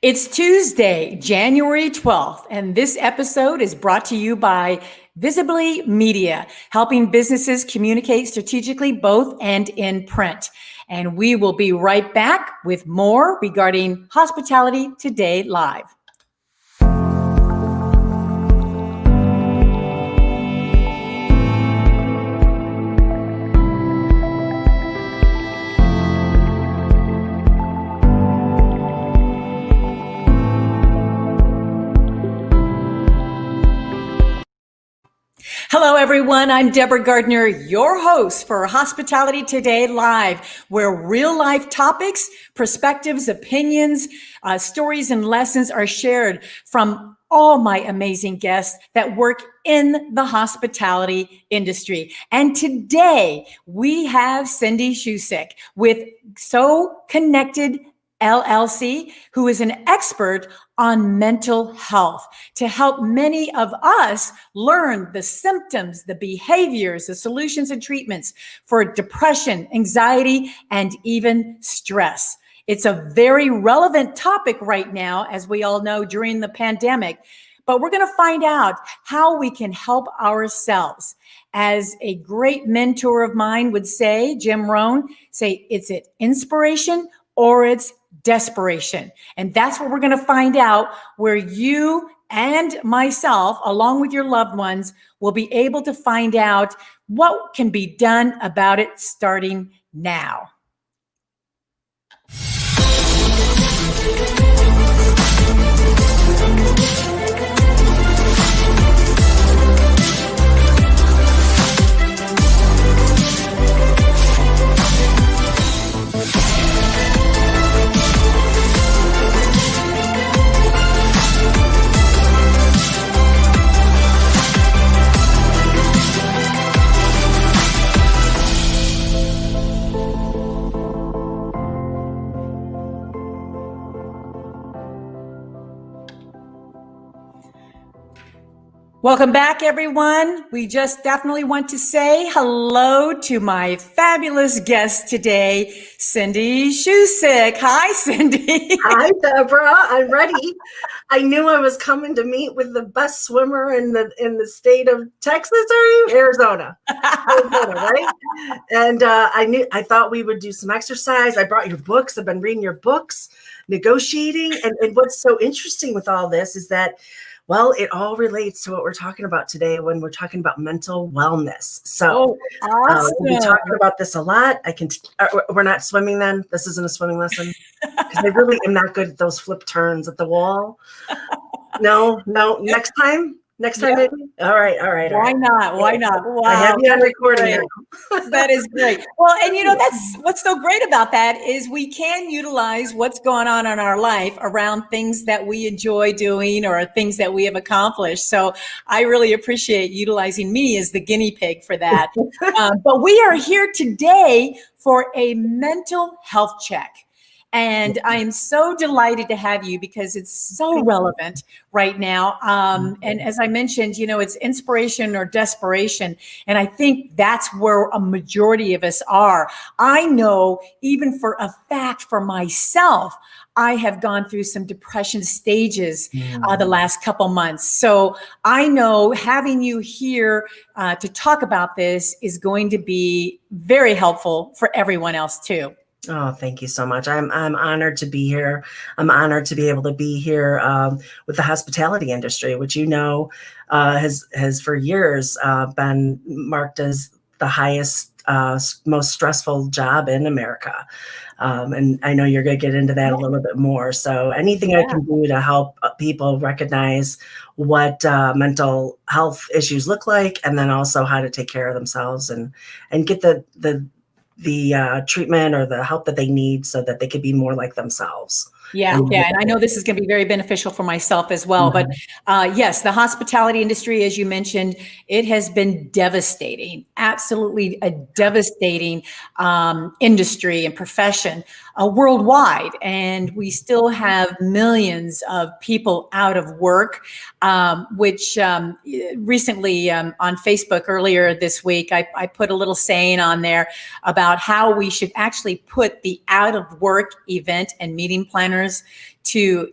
It's Tuesday, January 12th, and this episode is brought to you by Visibly Media, helping businesses communicate strategically both and in print. And we will be right back with more regarding Hospitality Today Live. Hello, everyone. I'm Deborah Gardner, your host for Hospitality Today Live, where real life topics, perspectives, opinions, stories, and lessons are shared from all my amazing guests that work in the hospitality industry. And today we have Cindy Tschosik with SoConnected LLC, who is an expert on mental health to help many of us learn the symptoms, the behaviors, the solutions and treatments for depression, anxiety, and even stress. It's a very relevant topic right now, as we all know, during the pandemic, but we're going to find out how we can help ourselves. As a great mentor of mine would say, Jim Rohn, say, it's it inspiration or it's desperation. And that's what we're going to find out, where you and myself, along with your loved ones, will be able to find out what can be done about it starting now. Welcome back, everyone. We just definitely want to say hello to my fabulous guest today, Cindy Tschosik. Hi, Cindy. Hi, Deborah. I'm ready. I knew I was coming to meet with the best swimmer in the state of Texas. Are you? Arizona, right? And I thought we would do some exercise. I brought your books. I've been reading your books, negotiating, and what's so interesting with all this is that, well, it all relates to what we're talking about today when we're talking about mental wellness. So awesome. We'll be talking about this a lot. We're not swimming then? This isn't a swimming lesson? Because I really am not good at those flip turns at the wall. No, next time? Next time, maybe? All right. Why not? Wow. I have you on recording here. That is great. Well, and that's what's so great about that is we can utilize what's going on in our life around things that we enjoy doing or things that we have accomplished. So I really appreciate utilizing me as the guinea pig for that. But we are here today for a mental health check. And I am so delighted to have you because it's so relevant right now. And as I mentioned, it's inspiration or desperation. And I think that's where a majority of us are. I know, even for a fact for myself, I have gone through some depression stages the last couple months. So I know having you here to talk about this is going to be very helpful for everyone else too. Oh, thank you so much. I'm honored to be here. I'm honored to be able to be here with the hospitality industry, which has for years been marked as the highest, most stressful job in America. And I know you're going to get into that a little bit more. So anything I can do to help people recognize what mental health issues look like, and then also how to take care of themselves and get the treatment or the help that they need so that they could be more like themselves. Yeah. And I know this is going to be very beneficial for myself as well. But yes, the hospitality industry, as you mentioned, it has been devastating, absolutely a devastating industry and profession worldwide. And we still have millions of people out of work, which recently on Facebook earlier this week, I put a little saying on there about about how we should actually put the out of work event and meeting planners to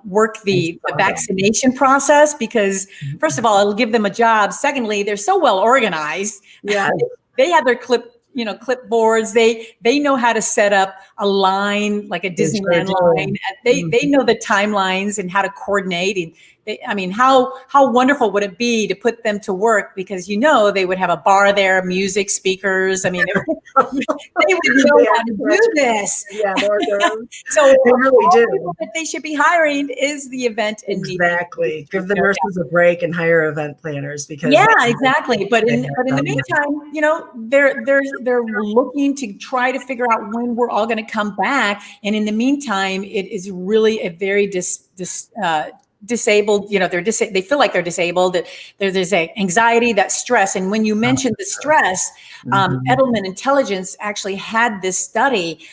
work the vaccination process, because first of all, it'll give them a job. Secondly, they're so well organized. Yeah. They have their clipboards. They know how to set up a line, like a Disneyland line. They know the timelines and how to coordinate. And how wonderful would it be to put them to work, because they would have a bar there, music, speakers. I mean, they would know how to do this. Yeah, so they really do. People that they should be hiring is the event and exactly. Give the nurses a break and hire event planners, because exactly. But in the meantime, they're looking to try to figure out when we're all going to come back. And in the meantime, it is really a very disabled, they feel like they're disabled, that there's anxiety, that stress. And when you mentioned the stress, Edelman Intelligence actually had this study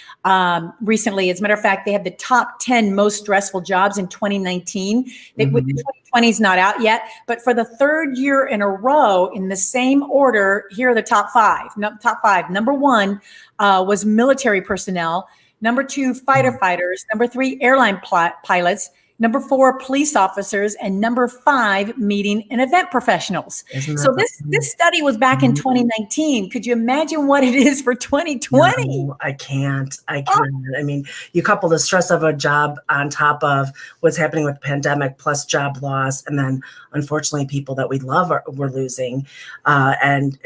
recently. As a matter of fact, they had the top 10 most stressful jobs in 2019. The 2020 is not out yet, but for the third year in a row, in the same order, here are the top five. Number one was military personnel. Number two, fighter fighters. Number three, airline pilots. Number four, police officers, and number five, meeting and event professionals. So this study was back in 2019. Could you imagine what it is for 2020? No, I can't. I mean, you couple the stress of a job on top of what's happening with the pandemic, plus job loss, and then unfortunately people that we love we're losing, and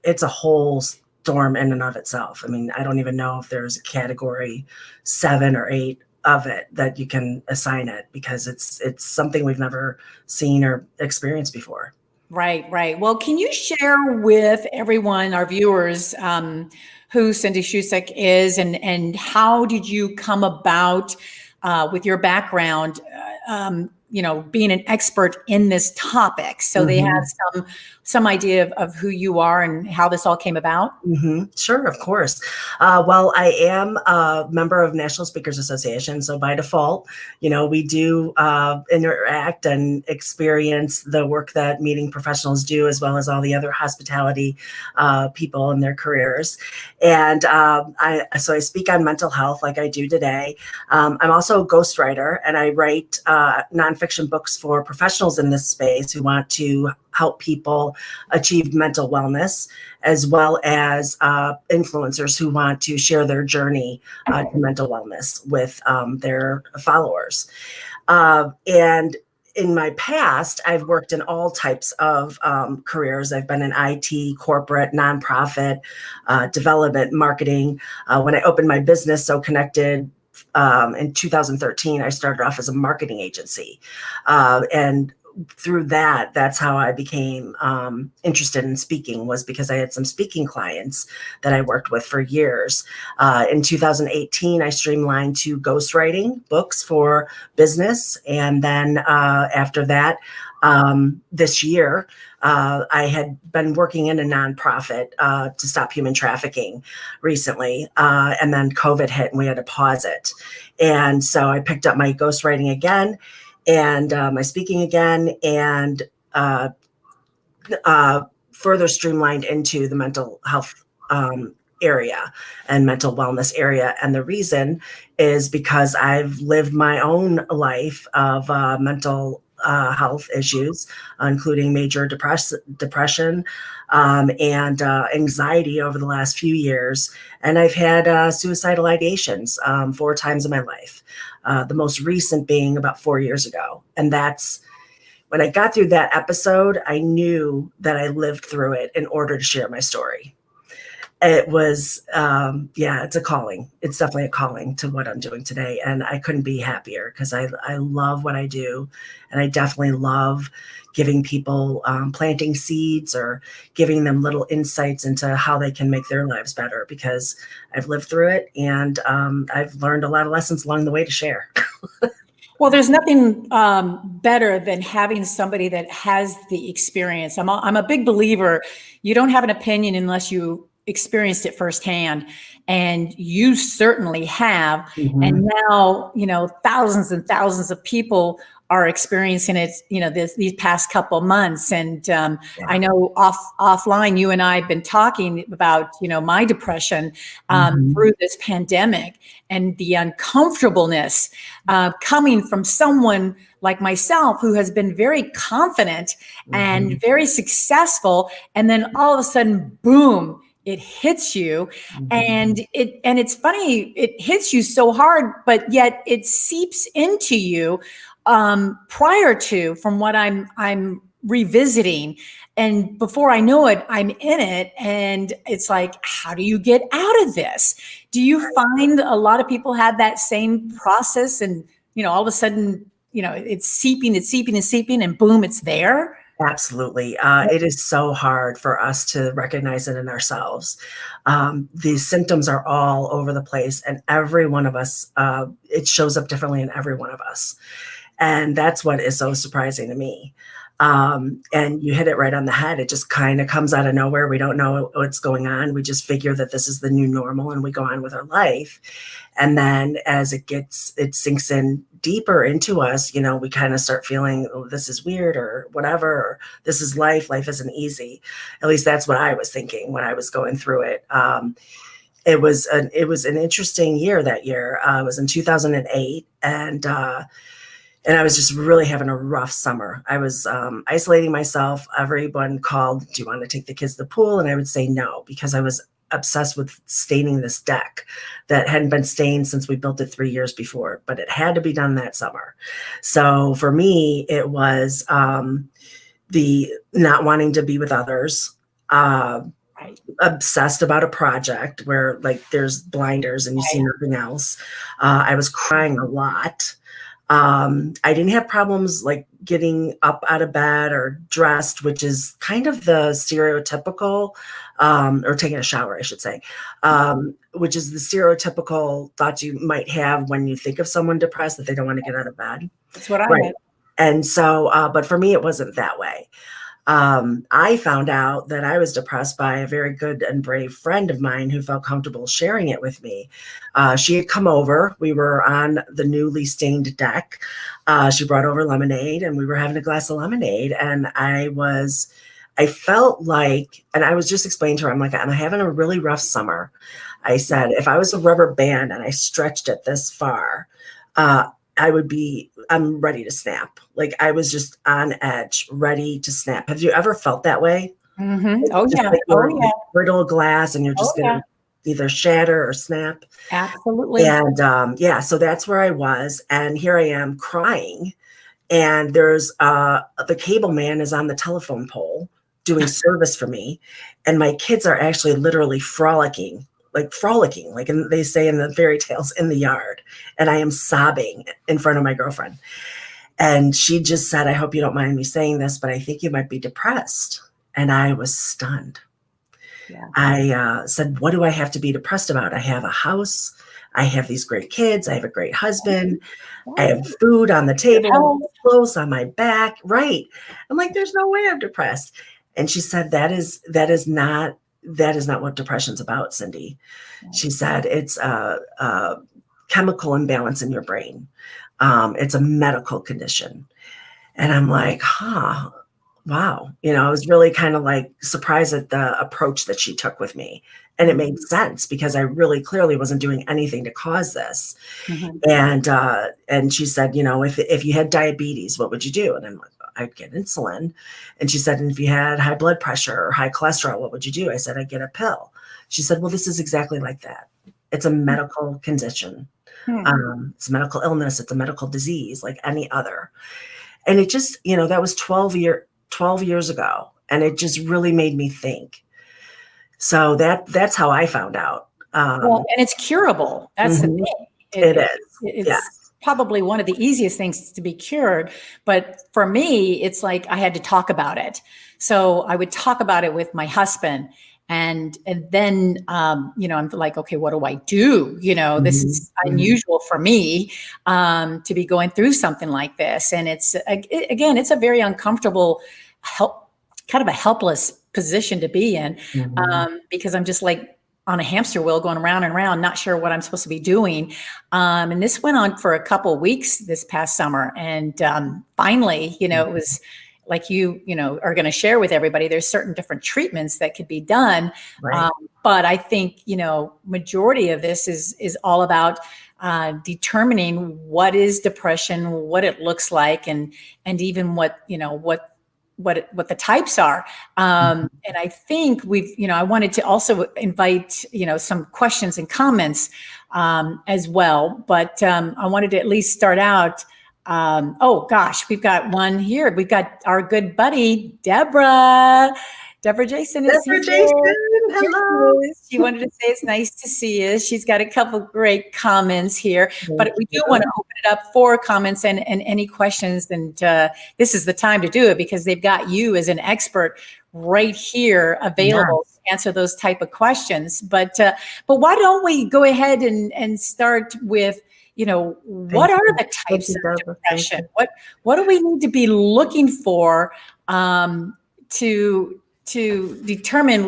it's a whole storm in and of itself. I mean, I don't even know if there's a category 7 or 8 of it that you can assign it, because it's something we've never seen or experienced before. Right. Well, can you share with everyone, our viewers, who Cindy Tschosik is, and how did you come about with your background, being an expert in this topic? So they have some idea of who you are and how this all came about. Sure, of course. Well, I am a member of National Speakers Association. So by default, we do interact and experience the work that meeting professionals do, as well as all the other hospitality people in their careers. And so I speak on mental health like I do today. I'm also a ghostwriter, and I write nonfiction books for professionals in this space who want to help people achieve mental wellness, as well as influencers who want to share their journey to mental wellness with their followers. And in my past, I've worked in all types of careers. I've been in IT, corporate, nonprofit, development, marketing. When I opened my business, SoConnected, in 2013, I started off as a marketing agency. And through that's how I became interested in speaking, was because I had some speaking clients that I worked with for years. In 2018, I streamlined to ghostwriting books for business. And then after that, this year, I had been working in a nonprofit to stop human trafficking recently. And then COVID hit and we had to pause it. And so I picked up my ghostwriting again and my speaking again, and further streamlined into the mental health area and mental wellness area. And the reason is because I've lived my own life of mental health issues, including major depression and anxiety over the last few years. And I've had suicidal ideations 4 times in my life. The most recent being about 4 years ago. And that's when I got through that episode, I knew that I lived through it in order to share my story. It was, it's a calling. It's definitely a calling to what I'm doing today. And I couldn't be happier, because I love what I do. And I definitely love giving people, planting seeds or giving them little insights into how they can make their lives better, because I've lived through it, and I've learned a lot of lessons along the way to share. Well, there's nothing better than having somebody that has the experience. I'm a big believer. You don't have an opinion unless you experienced it firsthand, and you certainly have. And now, thousands and thousands of people are experiencing it, these past couple months. And I Yeah. know offline, you and I have been talking about, my depression Mhm. through this pandemic, and the uncomfortableness coming from someone like myself who has been very confident and Mhm. very successful. And then all of a sudden, boom, it hits you. Mhm. And it's funny, it hits you so hard, but yet it seeps into you prior to, from what I'm revisiting. And before I know it, I'm in it. And it's like, how do you get out of this? Do you find a lot of people have that same process, and, all of a sudden, it's seeping, and boom, it's there? Absolutely. It is so hard for us to recognize it in ourselves. These symptoms are all over the place, and every one of us, it shows up differently in every one of us. And that's what is so surprising to me. And you hit it right on the head. It just kind of comes out of nowhere. We don't know what's going on. We just figure that this is the new normal and we go on with our life. And then as it sinks in deeper into us, we kind of start feeling, oh, this is weird or whatever, or this is life. Life isn't easy. At least that's what I was thinking when I was going through it. It was an interesting year that year. It was in 2008, and I was just really having a rough summer. I was isolating myself. Everyone called, do you want to take the kids to the pool? And I would say no, because I was obsessed with staining this deck that hadn't been stained since we built it 3 years before, but it had to be done that summer. So for me, it was the not wanting to be with others, Right. obsessed about a project where like there's blinders and you see nothing else. I was crying a lot. I didn't have problems like getting up out of bed or dressed, which is kind of the stereotypical, or taking a shower, I should say, which is the stereotypical thoughts you might have when you think of someone depressed, that they don't want to get out of bed. That's what I Right. had. And so, but for me, it wasn't that way. I found out that I was depressed by a very good and brave friend of mine who felt comfortable sharing it with me. She had come over. We were on the newly stained deck. She brought over lemonade, and we were having a glass of lemonade. And I felt like, and I was just explaining to her, I'm like, I'm having a really rough summer. I said, if I was a rubber band and I stretched it this far, I'm ready to snap. Like I was just on edge, ready to snap. Have you ever felt that way? Mm-hmm. It's Oh just yeah. like Oh you're yeah. brittle glass and you're Oh just going yeah. to either shatter or snap. Absolutely. And yeah, so that's where I was. And here I am crying. And there's the cable man is on the telephone pole doing service for me. And my kids are actually literally frolicking, like they say in the fairy tales, in the yard. And I am sobbing in front of my girlfriend. And she just said, I hope you don't mind me saying this, but I think you might be depressed. And I was stunned. Yeah. I said, what do I have to be depressed about? I have a house. I have these great kids. I have a great husband. I have food on the Your table, health. clothes on my back. Right. I'm like, there's no way I'm depressed. And she said, that is not what depression's about, Cindy. She said, it's a chemical imbalance in your brain. It's a medical condition. And I'm like, huh, wow. I was really kind of like surprised at the approach that she took with me. And it made sense because I really clearly wasn't doing anything to cause this. Mhm. And she said, if you had diabetes, what would you do? And I'm like, I'd get insulin. And she said, and if you had high blood pressure or high cholesterol, what would you do? I said, I'd get a pill. She said, well, this is exactly like that. It's a medical condition. It's a medical illness. It's a medical disease like any other. And it just, that was 12 years ago. And it just really made me think. So that's how I found out. Well, and it's curable. That's the Mhm. thing. It is. It's Yes. probably one of the easiest things to be cured. But for me, it's like I had to talk about it. So I would talk about it with my husband. And then, I'm like, okay, what do I do? This Mhm. is Mhm. unusual for me to be going through something like this. And again, it's a very uncomfortable, kind of a helpless position to be in Mhm. because I'm just like, on a hamster wheel going around and around, not sure what I'm supposed to be doing. And this went on for a couple of weeks this past summer. And finally, it was like are going to share with everybody, there's certain different treatments that could be done. Right. But I think, majority of this is all about determining what is depression, what it looks like, and even what the types are. And I think I wanted to also invite, some questions and comments as well. But I wanted to at least start out. Oh gosh, we've got one here. We've got our good buddy, Deborah. Deborah Jason is Deborah here. Jason, hello. She wanted to say it's nice to see you. She's got a couple great comments here, but we do want to open it up for comments and any questions. And this is the time to do it because they've got you as an expert right here available to answer those type of questions. But why don't we go ahead and start with, what are the types of depression? What do we need to be looking for to determine,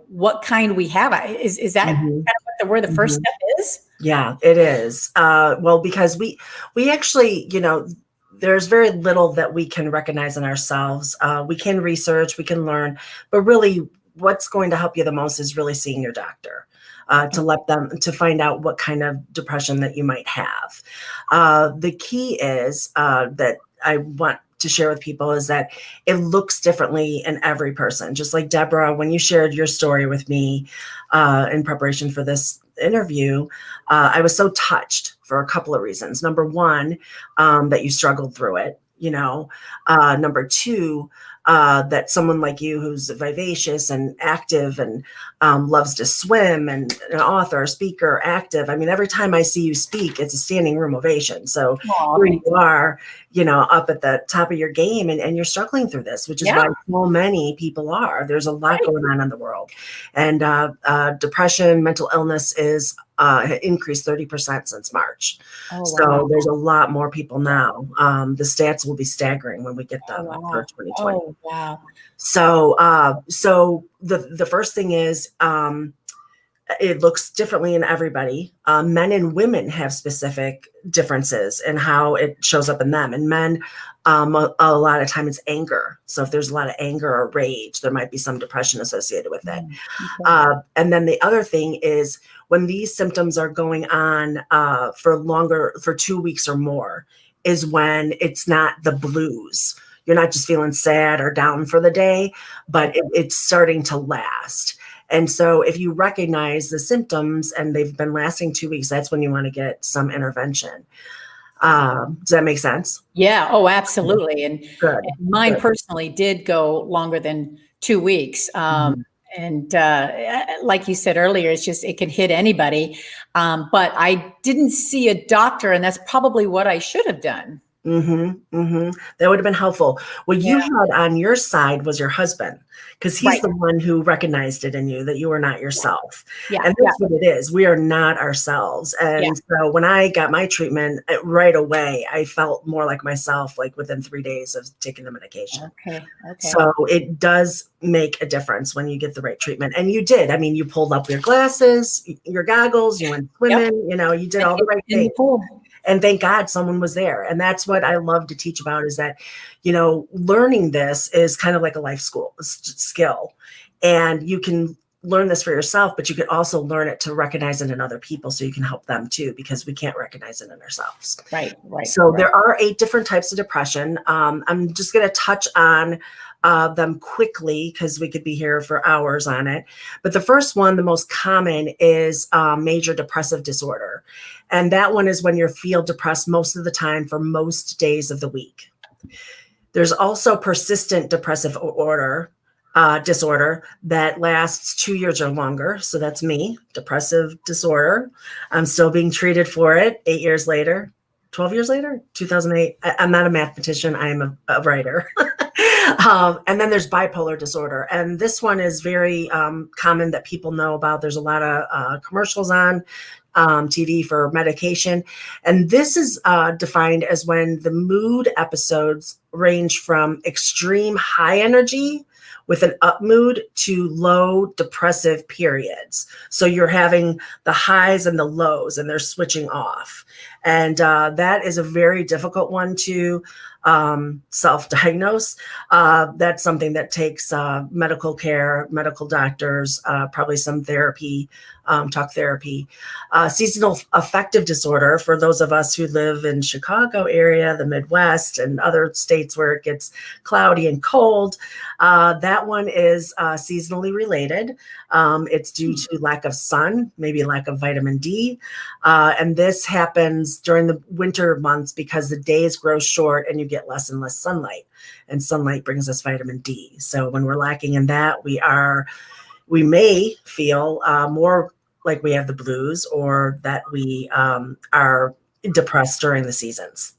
what kind we have? Is that kind of where the first step is? Yeah, it is. Well, because we actually, there's very little that we can recognize in ourselves. We can research, we can learn, but really what's going to help you the most is really seeing your doctor. To find out what kind of depression that you might have. The key is that I want to share with people is that it looks differently in every person. Just like Deborah, when you shared your story with me in preparation for this interview, I was so touched for a couple of reasons. Number one, that you struggled through it. Number two, that someone like you who's vivacious and active and loves to swim and an author, speaker, active. I mean, every time I see you speak, it's a standing room ovation. So here you are, up at the top of your game and you're struggling through this, which is why so many people are. There's a lot going on in the world. And depression, mental illness is increased 30% since March. So there's a lot more people now. The stats will be staggering when we get them for 2020. Oh, wow. So the first thing is it looks differently in everybody. Men and women have specific differences in how it shows up in them. And men, a lot of time it's anger. So if there's a lot of anger or rage, there might be some depression associated with it. And then the other thing is when these symptoms are going on for 2 weeks or more is when it's not the blues. You're not just feeling sad or down for the day, but it's starting to last. And so if you recognize the symptoms and they've been lasting 2 weeks, that's when you want to get some intervention. Does that make sense? Yeah. Oh, absolutely. And mine personally did go longer than 2 weeks. And like you said earlier, it can hit anybody. But I didn't see a doctor, and that's probably what I should have done. That would have been helpful. What you had on your side was your husband, because he's the one who recognized it in you, that you were not yourself. And that's what it is. We are not ourselves. And so when I got my treatment right away, I felt more like myself, like within 3 days of taking the medication. So it does make a difference when you get the right treatment. And you did. I mean, you pulled up your glasses, your goggles, you went swimming, you did all the right things. And thank God someone was there. And that's what I love to teach about is that, learning this is kind of like a life skill. And you can learn this for yourself, but you can also learn it to recognize it in other people so you can help them too, because we can't recognize it in ourselves. So there are 8 different types of depression. I'm just going to touch on them quickly because we could be here for hours on it. But the first one, the most common, is major depressive disorder. And that one is when you feel depressed most of the time for most days of the week. There's also persistent depressive disorder that lasts 2 years or longer. So that's me, depressive disorder. I'm still being treated for it 8 years later, 12 years later, 2008. I'm not a mathematician. I am a writer. And then there's bipolar disorder. And this one is very common that people know about. There's a lot of commercials on TV for medication. And this is defined as when the mood episodes range from extreme high energy with an up mood to low depressive periods. So you're having the highs and the lows, and they're switching off. And that is a very difficult one to self-diagnose. That's something that takes medical care, medical doctors, probably some therapy, talk therapy. Seasonal affective disorder, for those of us who live in Chicago area, the Midwest, and other states where it gets cloudy and cold, that one is seasonally related. It's due to lack of sun, maybe lack of vitamin D. And this happens during the winter months because the days grow short and you get less and less sunlight. And sunlight brings us vitamin D. So when we're lacking in that, we may feel more like we have the blues, or that we are depressed during the seasons.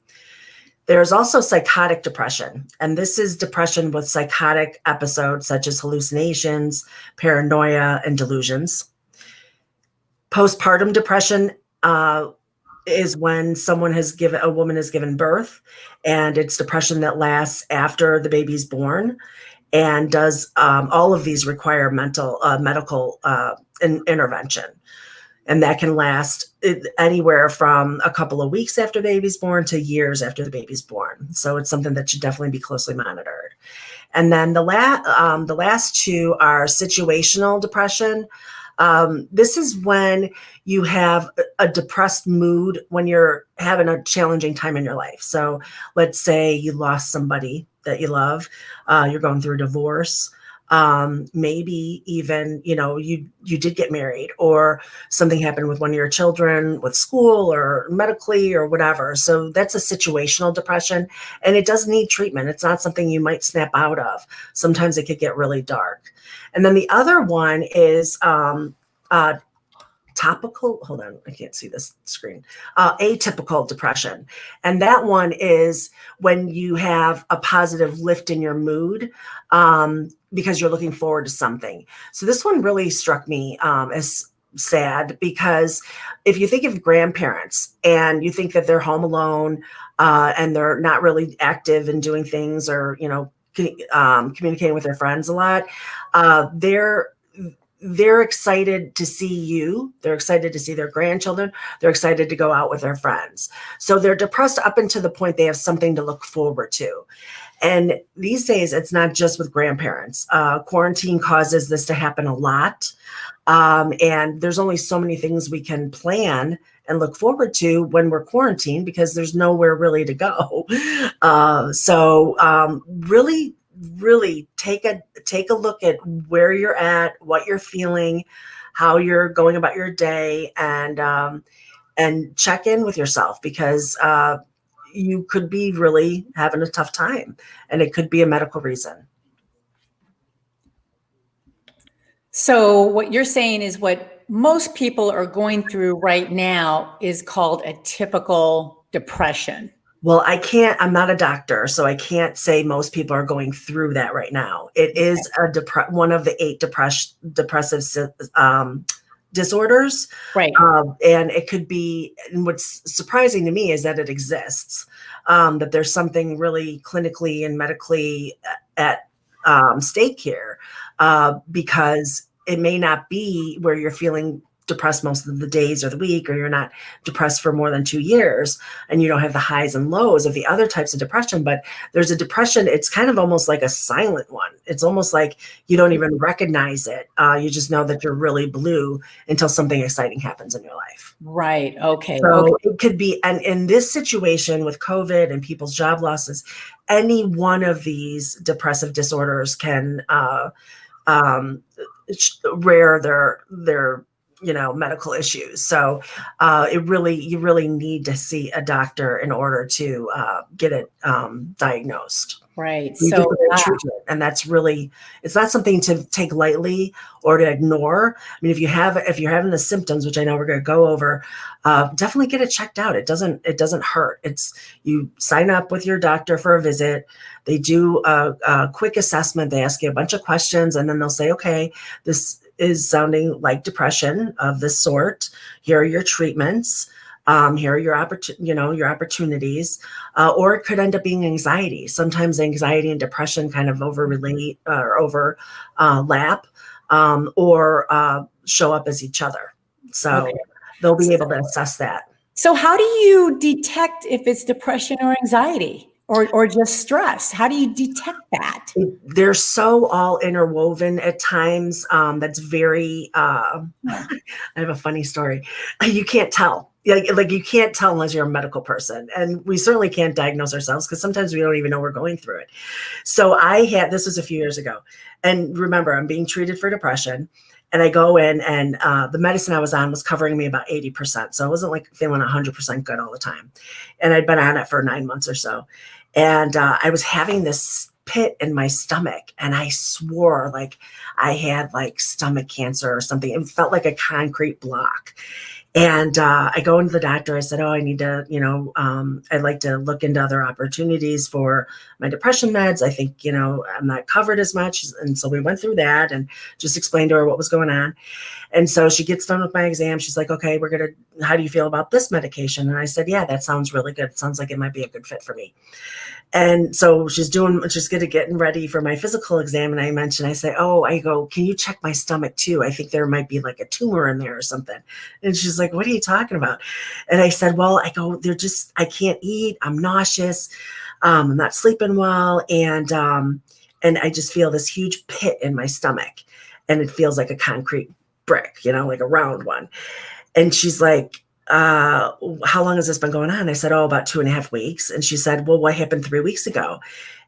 There's also psychotic depression, and this is depression with psychotic episodes such as hallucinations, paranoia, and delusions. Postpartum depression is when a woman has given birth, and it's depression that lasts after the baby's born. And does all of these require medical intervention, and that can last anywhere from a couple of weeks after the baby's born to years after the baby's born. So it's something that should definitely be closely monitored. And then the last two are situational depression. This is when you have a depressed mood when you're having a challenging time in your life. So let's say you lost somebody that you love, you're going through a divorce, maybe even, you did get married, or something happened with one of your children with school or medically or whatever. So that's a situational depression, and it does need treatment. It's not something you might snap out of. Sometimes it could get really dark. And then the other one is hold on, I can't see this screen. Atypical depression. And that one is when you have a positive lift in your mood because you're looking forward to something. So this one really struck me as sad, because if you think of grandparents and you think that they're home alone and they're not really active in doing things, or, communicating with their friends a lot, they're excited to see you. They're excited to see their grandchildren. They're excited to go out with their friends. So they're depressed up until the point they have something to look forward to. And these days, it's not just with grandparents. Quarantine causes this to happen a lot. And there's only so many things we can plan and look forward to when we're quarantined, because there's nowhere really to go. So really take a look at where you're at, what you're feeling, how you're going about your day, and check in with yourself, because you could be really having a tough time, and it could be a medical reason. So what you're saying is what most people are going through right now is called a typical depression. Well, I'm not a doctor, so I can't say most people are going through that right now. It is one of the 8 depressive disorders. Right. And it could be, and what's surprising to me is that it exists, that there's something really clinically and medically at stake here, because it may not be where you're feeling depressed most of the days or the week, or you're not depressed for more than 2 years, and you don't have the highs and lows of the other types of depression. But there's a depression, it's kind of almost like a silent one. It's almost like you don't even recognize it. You just know that you're really blue until something exciting happens in your life. Right. Okay. So it could be, and in this situation with COVID and people's job losses, any one of these depressive disorders can rear their medical issues. So you really need to see a doctor in order to get it diagnosed. Right. So treatment, and that's really, it's not something to take lightly or to ignore. I mean, if you're having the symptoms, which I know we're going to go over, definitely get it checked out. It doesn't hurt. You sign up with your doctor for a visit. They do a quick assessment. They ask you a bunch of questions, and then they'll say, okay, this is sounding like depression of this sort. Here are your treatments. Here are your your opportunities, or it could end up being anxiety. Sometimes anxiety and depression kind of overrelate or overlap, or show up as each other. So Okay. they'll be able to assess that. So how do you detect if it's depression or anxiety or just stress? How do you detect that? They're so all interwoven at times. That's very, I have a funny story. You can't tell. Like you can't tell unless you're a medical person. And we certainly can't diagnose ourselves because sometimes we don't even know we're going through it. So this was a few years ago. And remember, I'm being treated for depression. And I go in and the medicine I was on was covering me about 80%. So I wasn't like feeling 100% good all the time. And I'd been on it for 9 months or so. And I was having this pit in my stomach, and I swore like I had like stomach cancer or something. It felt like a concrete block. And I go into the doctor. I said, "Oh, I need to, I'd like to look into other opportunities for my depression meds. I think, I'm not covered as much." And so we went through that and just explained to her what was going on. And so she gets done with my exam. She's like, "Okay, how do you feel about this medication?" And I said, "Yeah, that sounds really good. It sounds like it might be a good fit for me." And so she's getting ready for my physical exam. And I say, I go, "Can you check my stomach too? I think there might be like a tumor in there or something." And she's like, "What are you talking about?" And I said, I can't eat. I'm nauseous. I'm not sleeping well. And I just feel this huge pit in my stomach, and it feels like a concrete brick, like a round one. And she's like, "How long has this been going on?" I said, "About 2.5 weeks." And she said, "Well, what happened 3 weeks ago?"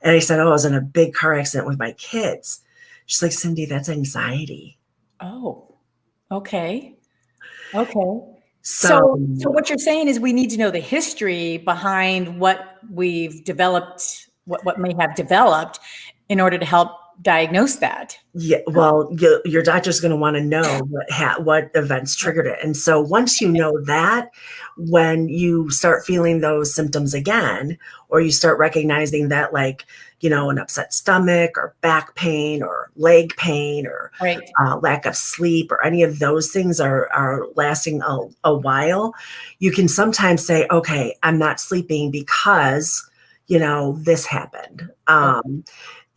And I said, "I was in a big car accident with my kids." She's like, "Cindy, that's anxiety." Oh, okay. Okay. So So what you're saying is we need to know the history behind what we've developed, what may have developed in order to help diagnose that. yeah, well, your doctor's going to want to know what events triggered it. And so once you know that, when you start feeling those symptoms again, or you start recognizing that, like, an upset stomach or back pain or leg pain or Right. lack of sleep or any of those things are lasting a while, you can sometimes say, "Okay, I'm not sleeping because, this happened.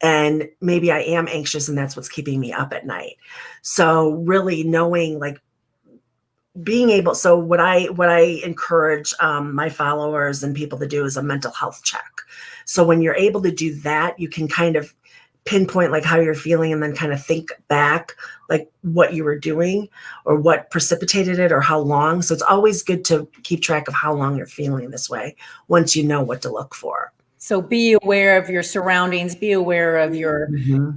And maybe I am anxious and that's what's keeping me up at night." So really knowing, like, being able, so what I encourage my followers and people to do is a mental health check. So when you're able to do that, you can kind of pinpoint like how you're feeling and then kind of think back like what you were doing or what precipitated it or how long. So it's always good to keep track of how long you're feeling this way once you know what to look for. So be aware of your surroundings, be aware of Mm-hmm.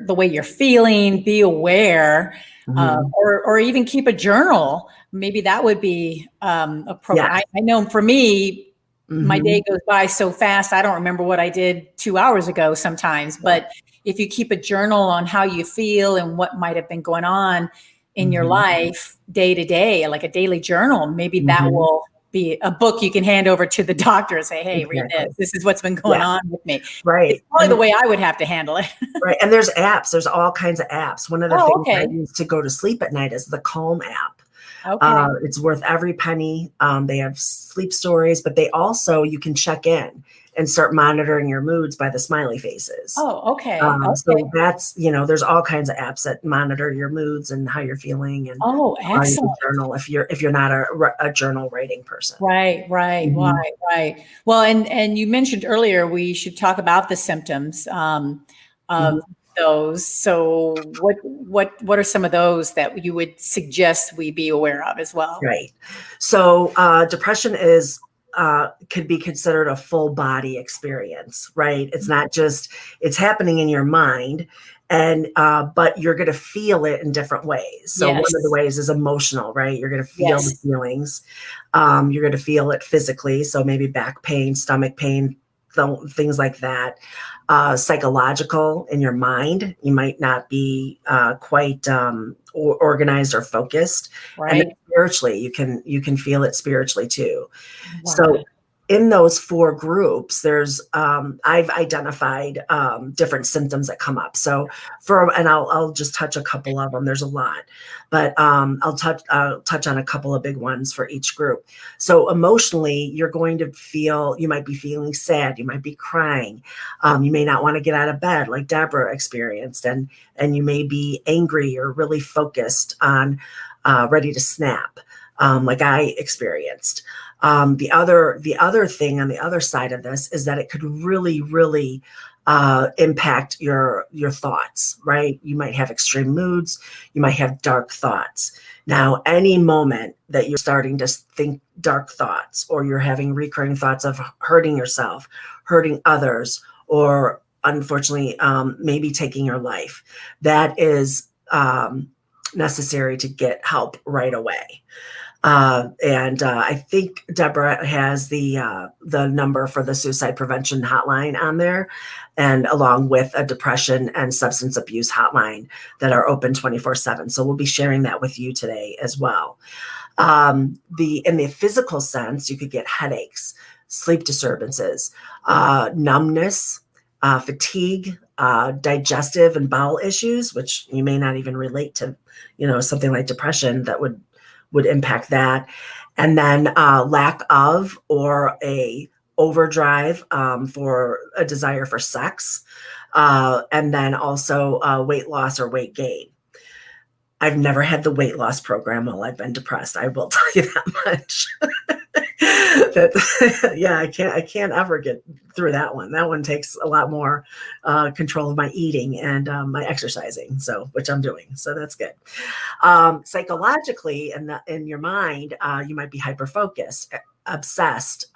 the way you're feeling, be aware, Mm-hmm. or even keep a journal. Maybe that would be appropriate. Yes. I know for me, my Mm-hmm. day goes by so fast. I don't remember what I did 2 hours ago sometimes, but if you keep a journal on how you feel and what might have been going on in your Mm-hmm. life day to day, like a daily journal, maybe that Mm-hmm. will be a book you can hand over to the doctor and say, "Hey, read Exactly. this. This is what's been going on with me." It's Right. probably the way I would have to handle it. Right. And there's apps. There's all kinds of apps. One of the Oh, things I okay. use to go to sleep at night is the Calm app. Okay. It's worth every penny. They have sleep stories, but you can check in and start monitoring your moods by the smiley faces. Oh, okay. Okay. So that's, there's all kinds of apps that monitor your moods and how you're feeling, and Oh, you can excellent. journal if you're not a journal writing person. Right, right, Mhm. right. Well, and you mentioned earlier we should talk about the symptoms of Mhm. those. So what are some of those that you would suggest we be aware of as well? Right. So depression could be considered a full body experience, right? It's not just, it's happening in your mind, and but you're going to feel it in different ways. So one of the Yes. ways is emotional, right? You're going to feel the Yes. feelings. You're going to feel it physically. So maybe back pain, stomach pain, things like that. Psychological, in your mind, you might not be quite organized or focused. And then Right. spiritually, you can feel it spiritually too. So Wow. in those 4 groups, there's I've identified different symptoms that come up. So and I'll just touch a couple of them. There's a lot, but I'll touch on a couple of big ones for each group. So emotionally, you're going to you might be feeling sad, you might be crying, you may not want to get out of bed, like Deborah experienced, and you may be angry or really focused on ready to snap, like I experienced. The other thing on the other side of this is that it could really, really impact your thoughts, right? You might have extreme moods. You might have dark thoughts. Now, any moment that you're starting to think dark thoughts, or you're having recurring thoughts of hurting yourself, hurting others, or unfortunately, maybe taking your life, that is necessary to get help right away. I think Deborah has the number for the suicide prevention hotline on there, and along with a depression and substance abuse hotline that are open 24/7. So we'll be sharing that with you today as well. In the physical sense, you could get headaches, sleep disturbances, numbness, fatigue, digestive and bowel issues, which you may not even relate to, something like depression that would impact that. And then lack of or a overdrive for a desire for sex. And then also weight loss or weight gain. I've never had the weight loss program while I've been depressed. I will tell you that much. Yeah, I can't ever get through that one. That one takes a lot more control of my eating and my exercising, which I'm doing. So that's good. Psychologically, in your mind, you might be hyper-focused, obsessed,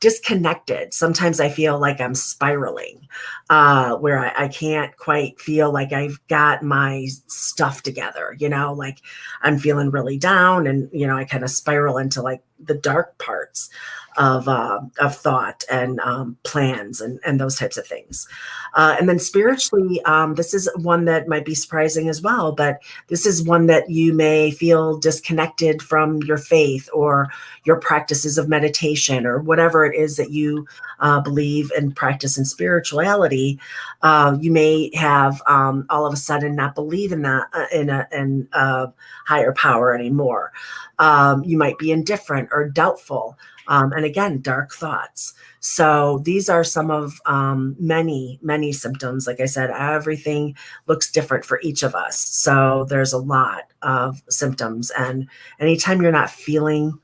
disconnected. Sometimes I feel like I'm spiraling, where I can't quite feel like I've got my stuff together, like I'm feeling really down, and, I kind of spiral into like the dark parts of thought and plans and those types of things. And then spiritually, this is one that might be surprising as well, but this is one that you may feel disconnected from your faith or your practices of meditation or whatever it is that you believe and practice in spirituality. You may have all of a sudden not believe in that in a higher power anymore. You might be indifferent or doubtful. And again, dark thoughts. So these are some of many, many symptoms. Like I said, everything looks different for each of us. So there's a lot of symptoms. And anytime you're not feeling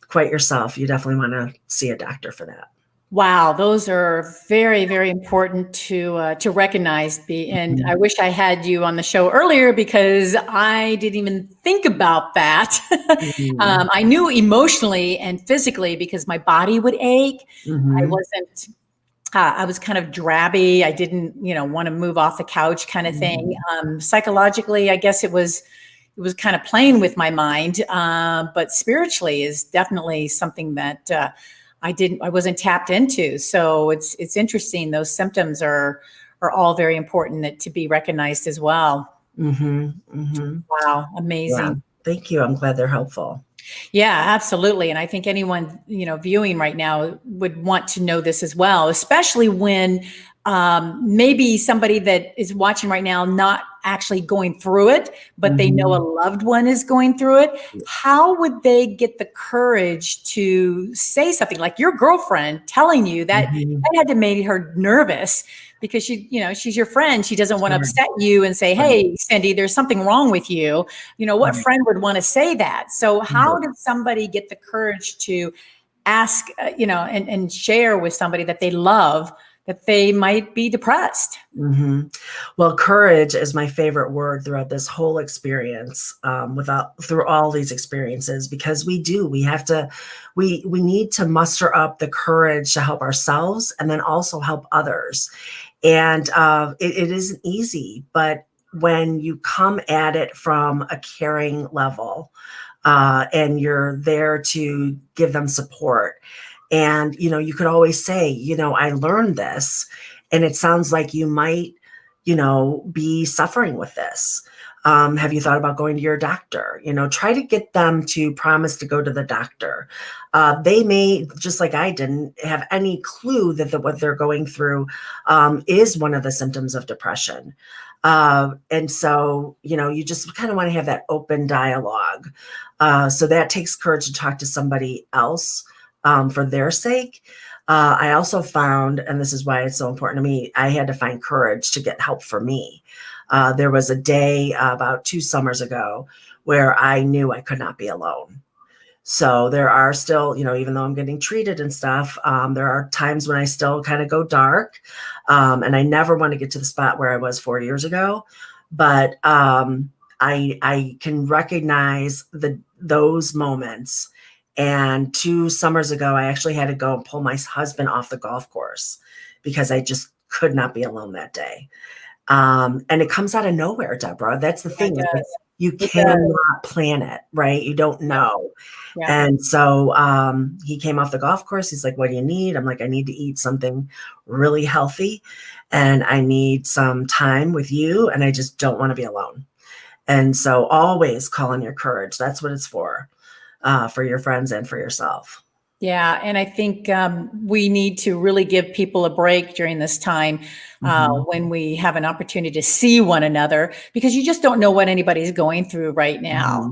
quite yourself, you definitely want to see a doctor for that. Wow, those are very, very important to recognize. And I wish I had you on the show earlier, because I didn't even think about that. I knew emotionally and physically because my body would ache. I wasn't. I was kind of drabby. I didn't, want to move off the couch, kind of thing. Psychologically, I guess it was kind of playing with my mind. But spiritually is definitely something that I wasn't tapped into. So it's interesting. Those symptoms are all very important to be recognized as well. Wow. Amazing. Yeah. Thank you. I'm glad they're helpful. Yeah, absolutely. And I think anyone, viewing right now would want to know this as well, especially when maybe somebody that is watching right now, not actually going through it, but they know a loved one is going through it. How would they get the courage to say something like your girlfriend telling you that? That had to make her nervous, because she's your friend. She doesn't want to upset you and say, hey, Cindy, there's something wrong with you. What friend would want to say that? So how did somebody get the courage to ask, and share with somebody that they love that they might be depressed? Well, courage is my favorite word throughout this whole experience, through all these experiences, because we need to muster up the courage to help ourselves and then also help others. And it isn't easy, but when you come at it from a caring level, and you're there to give them support, and, you could always say, I learned this, and it sounds like you might, be suffering with this. Have you thought about going to your doctor? Try to get them to promise to go to the doctor. They may, just like I didn't, have any clue that what they're going through is one of the symptoms of depression. And so, you just kind of want to have that open dialogue. So that takes courage to talk to somebody else for their sake. I also found, and this is why it's so important to me, I had to find courage to get help for me. There was a day about 2 summers ago where I knew I could not be alone. So there are still, even though I'm getting treated and stuff, there are times when I still kind of go dark. And I never want to get to the spot where I was 4 years ago. But I can recognize those moments. And 2 summers ago, I actually had to go and pull my husband off the golf course because I just could not be alone that day. And it comes out of nowhere, Deborah. That's the thing. Like, you cannot plan it, right? You don't know. Yeah. And so he came off the golf course. He's like, what do you need? I'm like, I need to eat something really healthy and I need some time with you. And I just don't want to be alone. And so always call on your courage. That's what it's for your friends and for yourself. Yeah. And I think we need to really give people a break during this time when we have an opportunity to see one another, because you just don't know what anybody's going through right now.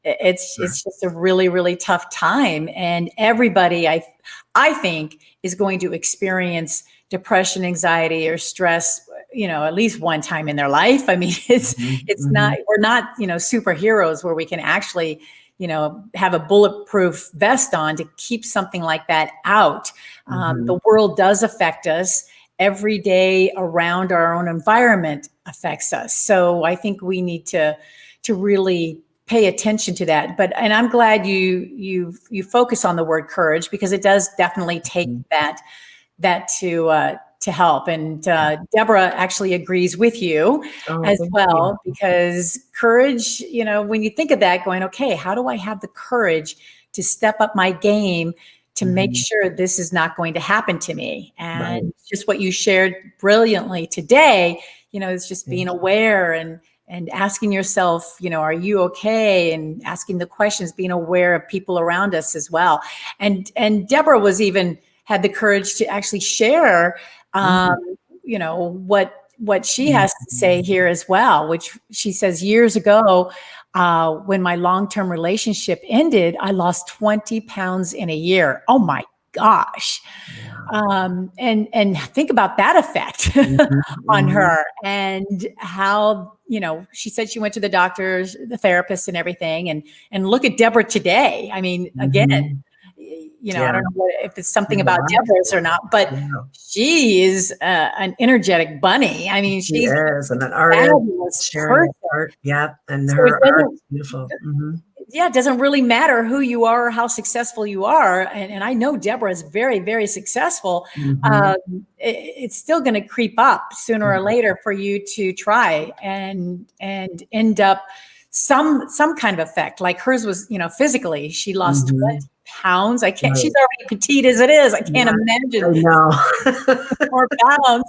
It's just a really, really tough time. And everybody, I think, is going to experience depression, anxiety, or stress, at least one time in their life. I mean, it's not, we're not, superheroes where we can actually have a bulletproof vest on to keep something like that out. The world does affect us. Every day around our own environment affects us. So I think we need to really pay attention to that. And I'm glad you focus on the word courage, because it does definitely take that to help. And Deborah actually agrees with you as well, because courage, when you think of that, going, okay, how do I have the courage to step up my game to make sure this is not going to happen to me? And just what you shared brilliantly today, is just being aware and asking yourself, are you okay? And asking the questions, being aware of people around us as well. And Deborah had the courage to actually share, what she has to say here as well, which she says years ago, when my long-term relationship ended, I lost 20 pounds in a year. Oh my gosh. And think about that effect on her, and how, she said she went to the doctors, the therapist and everything. And look at Deborah today. I mean, again, I don't know if it's something about Deborah's or not, but she is an energetic bunny. I mean, she's an artist, sharing art. Yeah. And so her art is beautiful. Yeah, it doesn't really matter who you are or how successful you are. And I know Deborah is very, very successful. It's still going to creep up sooner or later for you to try and end up some kind of effect. Like hers was, physically, she lost 20 pounds. I can't, she's already petite as it is. I can't imagine more pounds.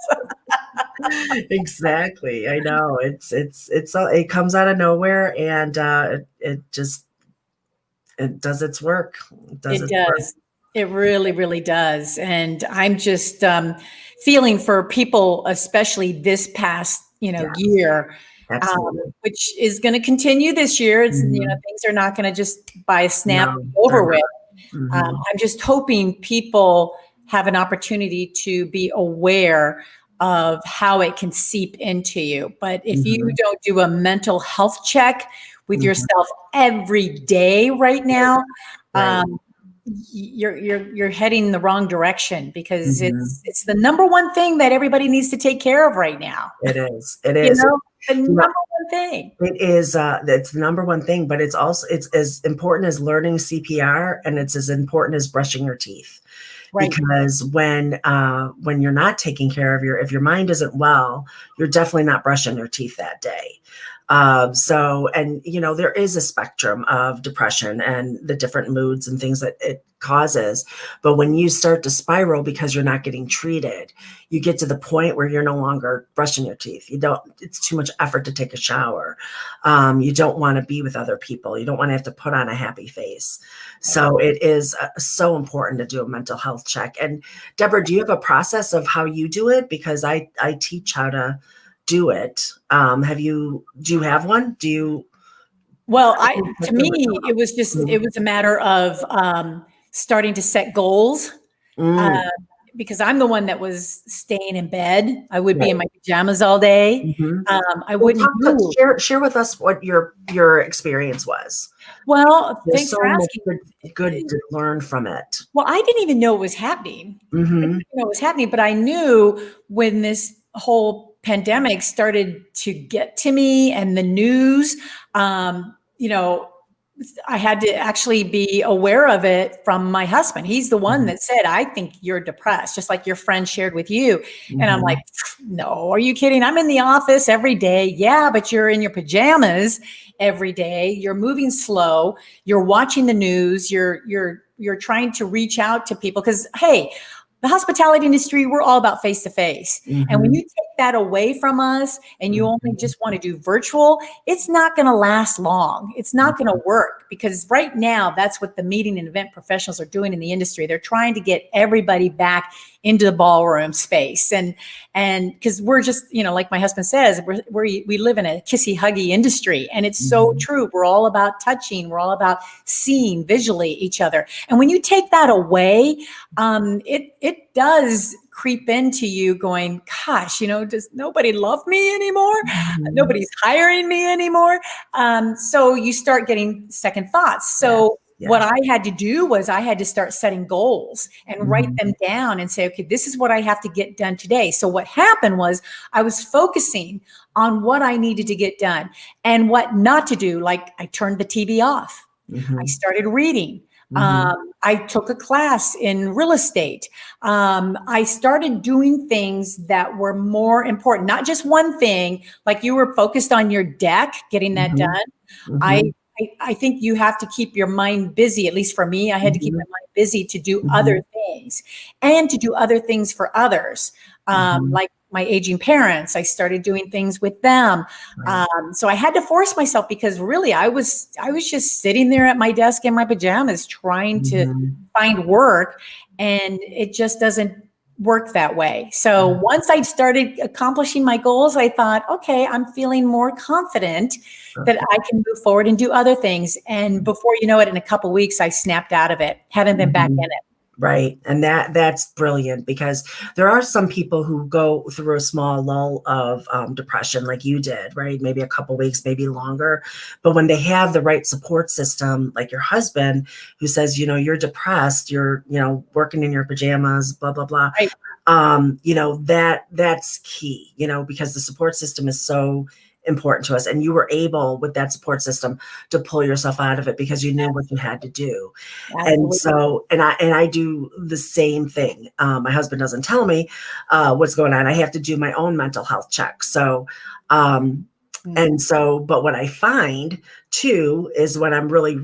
Exactly. I know it comes out of nowhere, and it does its work. It does. It really, really does. And I'm just feeling for people, especially this past, year, which is going to continue this year. It's, things are not going to just by a snap over with. I'm just hoping people have an opportunity to be aware of how it can seep into you. But if you don't do a mental health check with yourself every day right now, you're heading the wrong direction, because it's the number one thing that everybody needs to take care of right now. It is. It is. The number one thing. It is. It's the number one thing, but it's as important as learning CPR, and it's as important as brushing your teeth. Right. Because when you're not taking care of if your mind isn't well, you're definitely not brushing your teeth that day. And there is a spectrum of depression and the different moods and things that it causes. But when you start to spiral because you're not getting treated, you get to the point where you're no longer brushing your teeth. It's too much effort to take a shower. You don't want to be with other people. You don't want to have to put on a happy face. So it is so important to do a mental health check. And Deborah, do you have a process of how you do it? Because I teach how to do it. Do you have one? Well, to me, it was a matter of starting to set goals. Because I'm the one that was staying in bed. I would be in my pajamas all day. I wouldn't move. Share with us what your experience was. Well, There's thanks so for much asking. good to learn from it. Well, I didn't even know it was happening. I didn't know it was happening, but I knew when this whole pandemic started to get to me and the news, I had to actually be aware of it from my husband. He's the one that said, I think you're depressed, just like your friend shared with you. And I'm like, no, are you kidding? I'm in the office every day. Yeah, but you're in your pajamas every day. You're moving slow. You're watching the news. You're trying to reach out to people because, hey, the hospitality industry, we're all about face-to-face. And when you take that away from us and you only just want to do virtual, it's not going to last long. It's not going to work because right now, that's what the meeting and event professionals are doing in the industry. They're trying to get everybody back into the ballroom space. And because we're just, like my husband says, we live in a kissy huggy industry. And it's so true. We're all about touching. We're all about seeing visually each other. And when you take that away, it does creep into you going, gosh, does nobody love me anymore? Nobody's hiring me anymore. So you start getting second thoughts. So what I had to do was I had to start setting goals and write them down and say, okay, this is what I have to get done today. So what happened was I was focusing on what I needed to get done and what not to do. Like I turned the TV off. I started reading. I took a class in real estate. I started doing things that were more important, not just one thing, like you were focused on your deck, getting that done. I think you have to keep your mind busy. At least for me, I had to keep my mind busy to do other things and to do other things for others. Like my aging parents, I started doing things with them. So I had to force myself because really I was just sitting there at my desk in my pajamas trying to find work, and it just doesn't work that way. So once I started accomplishing my goals, I thought, okay, I'm feeling more confident that I can move forward and do other things. And before you know it, in a couple of weeks, I snapped out of it, haven't been back in it. Right. And that's brilliant because there are some people who go through a small lull of depression like you did, right? Maybe a couple weeks, maybe longer. But when they have the right support system, like your husband who says, you're depressed, you're, working in your pajamas, blah, blah, blah. Right. That's key, because the support system is so important to us. And you were able with that support system to pull yourself out of it because you knew what you had to do. Absolutely. And so, and I do the same thing. My husband doesn't tell me what's going on. I have to do my own mental health check. So, but what I find too, is when I'm really,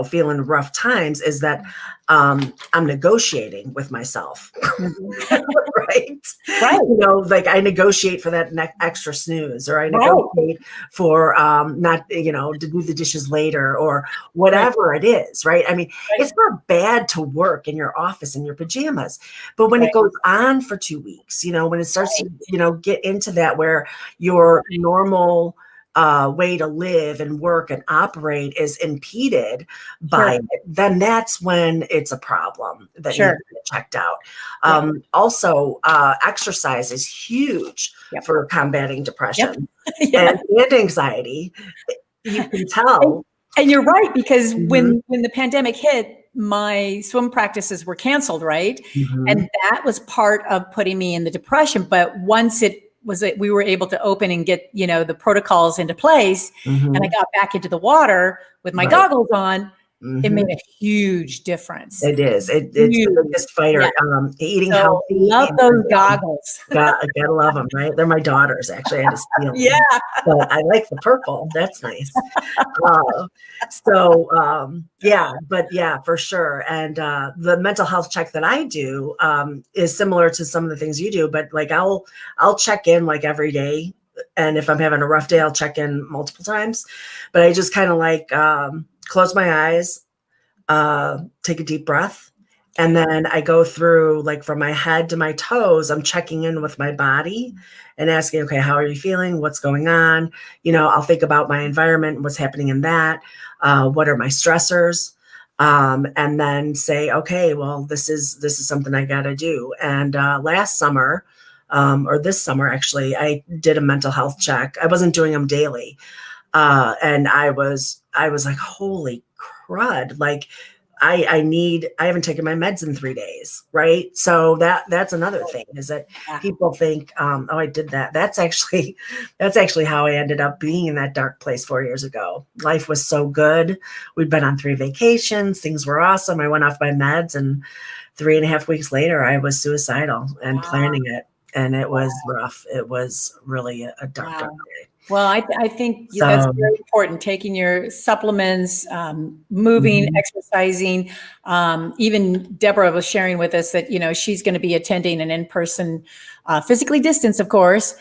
feeling rough times is that I'm negotiating with myself. Right. Like I negotiate for that extra snooze, or I negotiate for not, to do the dishes later or whatever it is. Right. I mean, it's not bad to work in your office in your pajamas, but when it goes on for 2 weeks, when it starts to, get into that where your normal way to live and work and operate is impeded by it, then that's when it's a problem that you need to get checked out. Also, exercise is huge for combating depression and anxiety. You can tell. And you're right, because when the pandemic hit, my swim practices were canceled, right? And that was part of putting me in the depression. But once we were able to open and get, the protocols into place, and I got back into the water with my goggles on, it made a huge difference. It is. It's Huge. the biggest fighter. Yeah. Eating So healthy. love those goggles. Gotta love them, right? They're my daughters, actually. I had to steal them. Yeah. But I like the purple. That's nice. But yeah, for sure. And the mental health check that I do is similar to some of the things you do, but like I'll check in like every day. And if I'm having a rough day, I'll check in multiple times. But I just kind of like close my eyes, take a deep breath. And then I go through like from my head to my toes, I'm checking in with my body and asking, okay, how are you feeling? What's going on? I'll think about my environment, what's happening in that. What are my stressors? And then say, okay, well, this is something I got to do. And last summer, or this summer, actually, I did a mental health check. I wasn't doing them daily. And I was like, holy crud. Like I haven't taken my meds in 3 days. Right. So that's another thing is that people think, oh, I did that. That's actually how I ended up being in that dark place 4 years ago. Life was so good. We'd been on 3 vacations. Things were awesome. I went off my meds and 3.5 weeks later, I was suicidal and planning it. And it was rough. It was really a dark day. Well, I think that's very important, taking your supplements, moving, exercising. Even Deborah was sharing with us that, she's going to be attending an in-person, physically distanced, of course,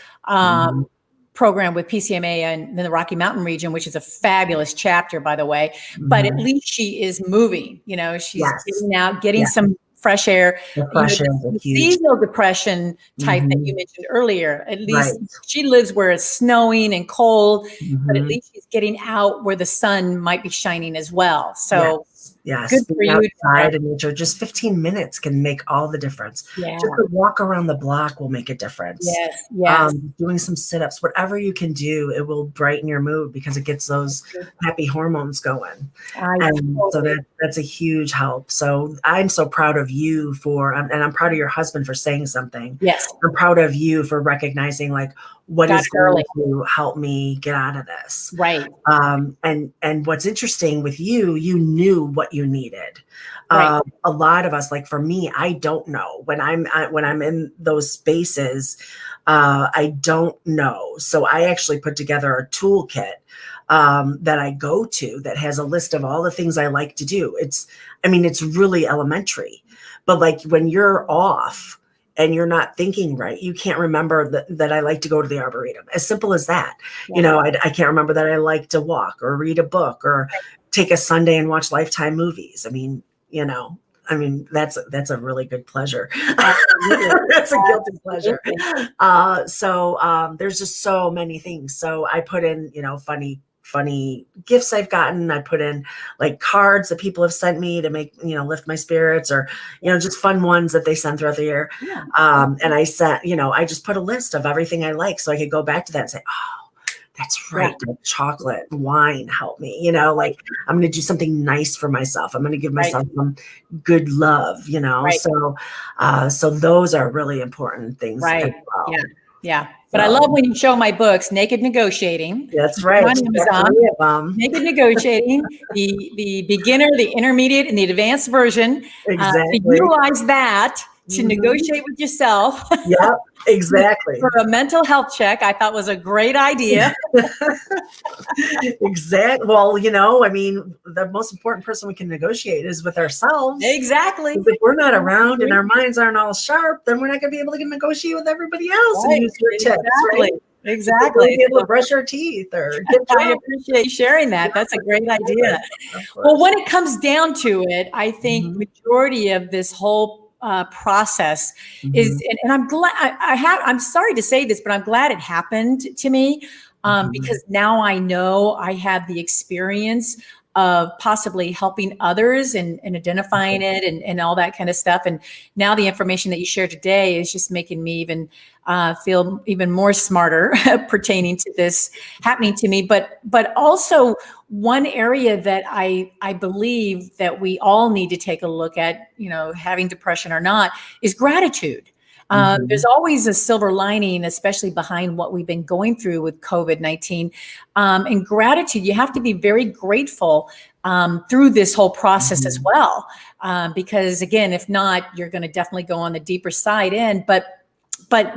program with PCMA in the Rocky Mountain region, which is a fabulous chapter, by the way. But at least she is moving, she's getting out, getting some fresh air. The seasonal depression type that you mentioned earlier, at least she lives where it's snowing and cold, but at least she's getting out where the sun might be shining as well. So good for you. Outside in nature, just 15 minutes can make all the difference. Just a walk around the block will make a difference. Doing some sit-ups, whatever you can do, it will brighten your mood because it gets those happy hormones going. So that's a huge help. So I'm so proud of you and I'm proud of your husband for saying something. Yes. I'm proud of you for recognizing like what is going to help me get out of this. Right. And what's interesting with you knew what you needed. A lot of us, like for me, I don't know when I'm in those spaces, I don't know. So I actually put together a toolkit that I go to that has a list of all the things I like to do. It's really elementary, but like when you're off and you're not thinking right, you can't remember that I like to go to the Arboretum. As simple as that. I can't remember that I like to walk or read a book or take a Sunday and watch Lifetime movies. That's a really good pleasure. That's a guilty pleasure. So there's just so many things. So I put in, funny gifts I've gotten. I put in like cards that people have sent me to make, lift my spirits or, just fun ones that they send throughout the year. And I sent, I just put a list of everything I like so I could go back to that and say, oh, that's right. Chocolate, wine help me, like I'm going to do something nice for myself. I'm going to give myself some good love, so those are really important things. As well. Yeah. But I love when you show my books, Naked Negotiating. That's right. On Amazon. Naked Negotiating, the beginner, the intermediate, and the advanced version. Exactly. To utilize that to negotiate with yourself. Yep, exactly. For a mental health check, I thought was a great idea. Exactly. Well, the most important person we can negotiate is with ourselves. Exactly. If we're not around and our minds aren't all sharp, then we're not going to be able to negotiate with everybody else and use your tips. Right? Exactly. Be able to brush our teeth or get I appreciate you sharing that. That's a great idea. Well, when it comes down to it, I think majority of this whole process is, and I'm glad I'm sorry to say this, but I'm glad it happened to me because now I know I have the experience of possibly helping others and identifying it and all that kind of stuff. And now the information that you shared today is just making me even feel even more smarter pertaining to this happening to me. But also one area that I believe that we all need to take a look at, having depression or not, is gratitude. There's always a silver lining, especially behind what we've been going through with COVID-19. And gratitude, you have to be very grateful through this whole process as well. Because again, if not, you're going to definitely go on the deeper side in. But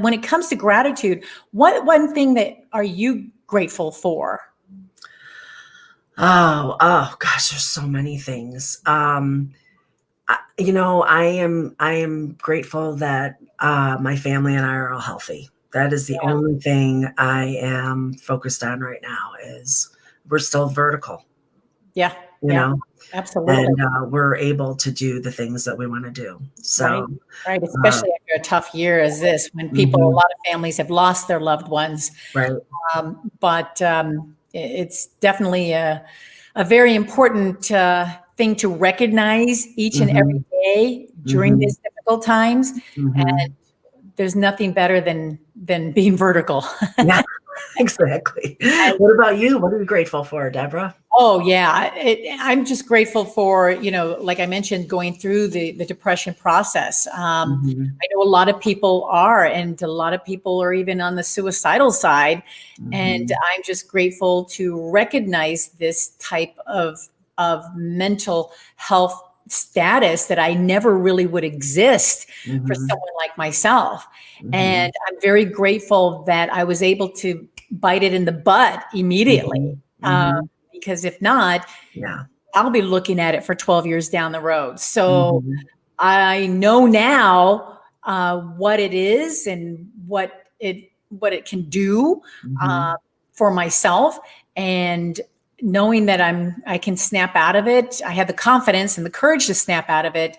when it comes to gratitude, what one thing that are you grateful for? Oh gosh, there's so many things. You know, I am grateful that my family and I are all healthy. That is the only thing I am focused on right now is we're still vertical. Yeah. You know, absolutely. and we're able to do the things that we want to do. So, right. Especially after a tough year as this, when people, a lot of families have lost their loved ones. Right. But it's definitely a very important thing to recognize each and every day during these difficult times. And there's nothing better than being vertical. Yeah, exactly. What about you? What are you grateful for, Deborah? Oh yeah, I'm just grateful for, you know, like I mentioned, going through the depression process. I know a lot of people are, and a lot of people are even on the suicidal side. And I'm just grateful to recognize this type of mental health status that I never really would exist for someone like myself. And I'm very grateful that I was able to bite it in the butt immediately. Because if not, I'll be looking at it for 12 years down the road. So I know now what it is and what it can do for myself, and knowing that I can snap out of it. I have the confidence and the courage to snap out of it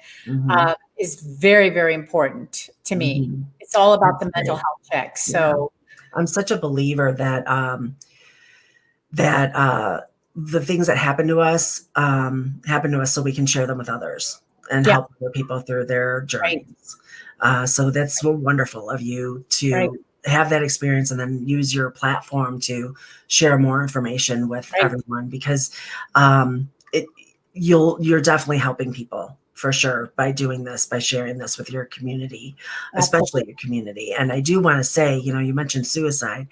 is very, very important to me. It's all about the mental health check. So I'm such a believer that the things that happen to us so we can share them with others and help other people through their journeys. So that's so wonderful of you to have that experience and then use your platform to share more information with everyone, because you're definitely helping people for sure by doing this, by sharing this with your community, especially your community. And I do want to say, you know, you mentioned suicide.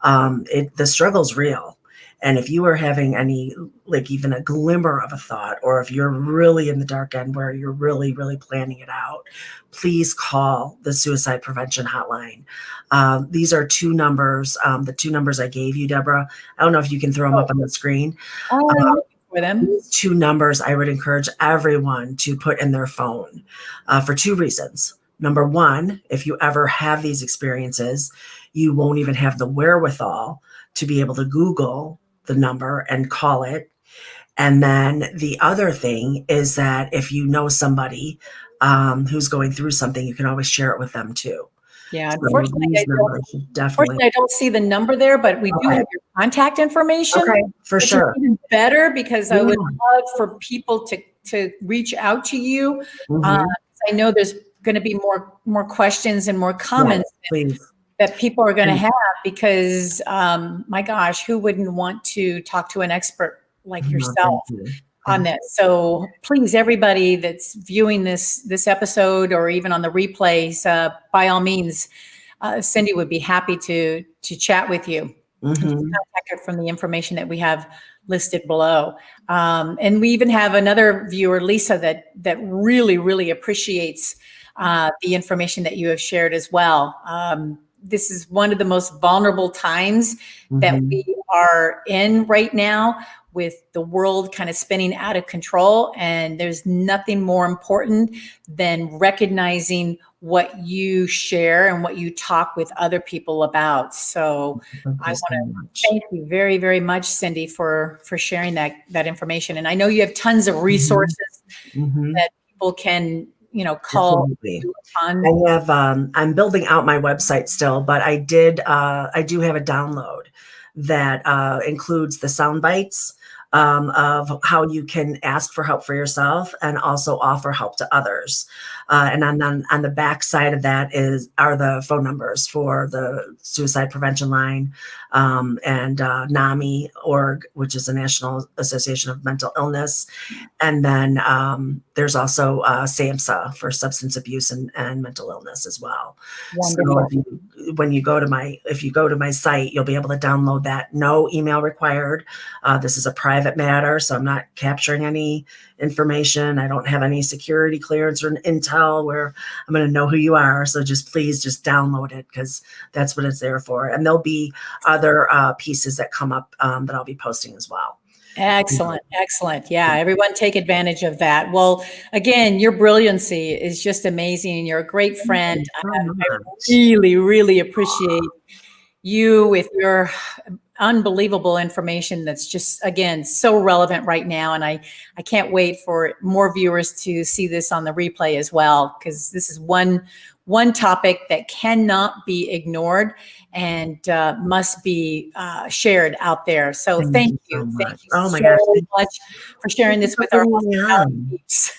The struggle's real. And if you are having any, like even a glimmer of a thought, or if you're really in the dark end where you're really, really planning it out, please call the suicide prevention hotline. These are two numbers, the two numbers I gave you, Deborah. I don't know if you can throw them up on the screen. For them. These two numbers I would encourage everyone to put in their phone for two reasons. Number one, if you ever have these experiences, you won't even have the wherewithal to be able to Google the number and call it. And then the other thing is that if you know somebody who's going through something, you can always share it with them too. Yeah, So unfortunately, I don't see the number there, but we do have your contact information. Okay, for sure. Even better, because I would love for people to reach out to you. I know there's going to be more questions and more comments that people are going to have, because my gosh, who wouldn't want to talk to an expert like yourself on this? So please, everybody that's viewing this episode or even on the replays, by all means, Cindy would be happy to chat with you. Contact her from the information that we have listed below. And we even have another viewer, Lisa, that really, really appreciates the information that you have shared as well. This is one of the most vulnerable times that we are in right now, with the world kind of spinning out of control. And there's nothing more important than recognizing what you share and what you talk with other people about. So I want to thank you very, very much, Cindy, for sharing that information. And I know you have tons of resources that people can, you know, call on. I have, I'm building out my website still, but I do have a download that includes the sound bites of how you can ask for help for yourself and also offer help to others. And then on the back side of that are the phone numbers for the suicide prevention line, and NAMI org, which is the National Association of Mental Illness. And then there's also SAMHSA for substance abuse and mental illness as well. Wonderful. So if you go to my site, you'll be able to download that. No email required. This is a private matter, so I'm not capturing any information. I don't have any security clearance or intel where I'm going to know who you are. So please download it, because that's what it's there for. And there'll be other pieces that come up that I'll be posting as well. Excellent. Excellent. Yeah. Everyone take advantage of that. Well, again, your brilliancy is just amazing. And you're a great friend. I really, really appreciate you with your unbelievable information that's just, again, so relevant right now. And I can't wait for more viewers to see this on the replay as well, because this is one topic that cannot be ignored and must be shared out there. So thank you. Thank you so much for sharing this with our peeps.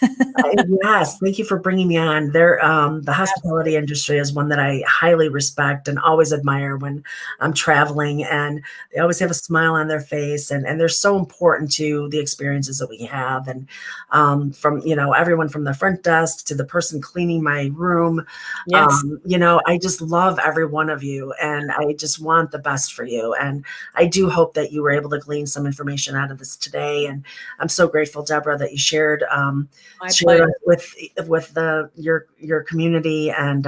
Yes, thank you for bringing me on. The hospitality industry is one that I highly respect and always admire when I'm traveling, and they always have a smile on their face, and they're so important to the experiences that we have. And from everyone from the front desk to the person cleaning my room. Yes. I just love every one of you, and I just want the best for you. And I do hope that you were able to glean some information out of this today. And I'm so grateful, Deborah, that you shared with your community. And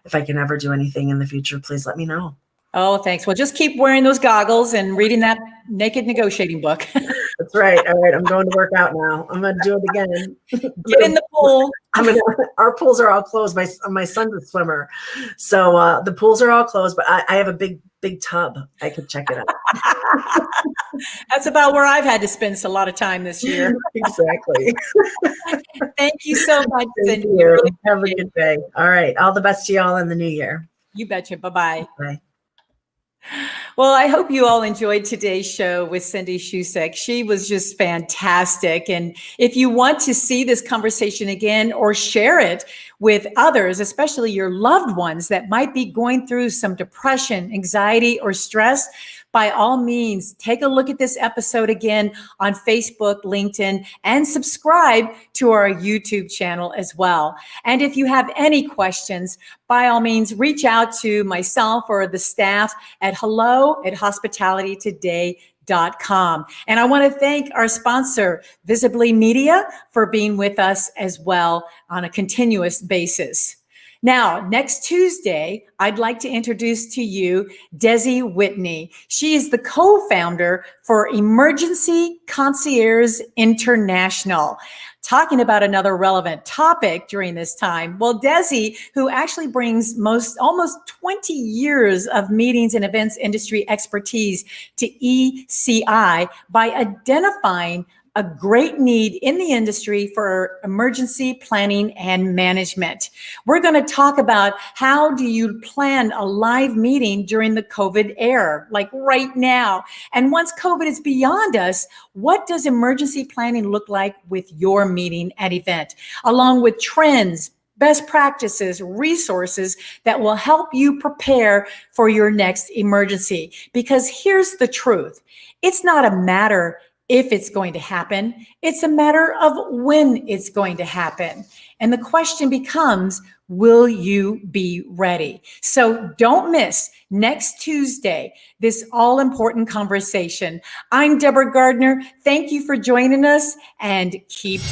if I can ever do anything in the future, please let me know. Oh, thanks. Well, just keep wearing those goggles and reading that Naked Negotiating book. That's right. All right. I'm going to work out now. I'm going to do it again. Get in the pool. Our pools are all closed. My son's a swimmer. So the pools are all closed, but I have a big tub. I could check it out. That's about where I've had to spend a lot of time this year. Exactly. Thank you so much, Cindy. Have a good day. All right. All the best to y'all in the new year. You betcha. Bye-bye. Bye. Well, I hope you all enjoyed today's show with Cindy Tschosik. She was just fantastic. And if you want to see this conversation again or share it with others, especially your loved ones that might be going through some depression, anxiety, or stress, by all means, take a look at this episode again on Facebook, LinkedIn, and subscribe to our YouTube channel as well. And if you have any questions, by all means, reach out to myself or the staff at hello@hospitalitytoday.com. And I want to thank our sponsor, Visibly Media, for being with us as well on a continuous basis. Now, next Tuesday, I'd like to introduce to you Desi Whitney. She is the co-founder for Emergency Concierge International. Talking about another relevant topic during this time. Well, Desi, who actually brings almost 20 years of meetings and events industry expertise to ECI by identifying a great need in the industry for emergency planning and management. We're going to talk about how do you plan a live meeting during the COVID era, like right now. And once COVID is beyond us, what does emergency planning look like with your meeting and event, along with trends, best practices, resources that will help you prepare for your next emergency. Because here's the truth. It's not a matter if it's going to happen. It's a matter of when it's going to happen. And the question becomes, will you be ready? So don't miss next Tuesday, this all-important conversation. I'm Deborah Gardner. Thank you for joining us, and keep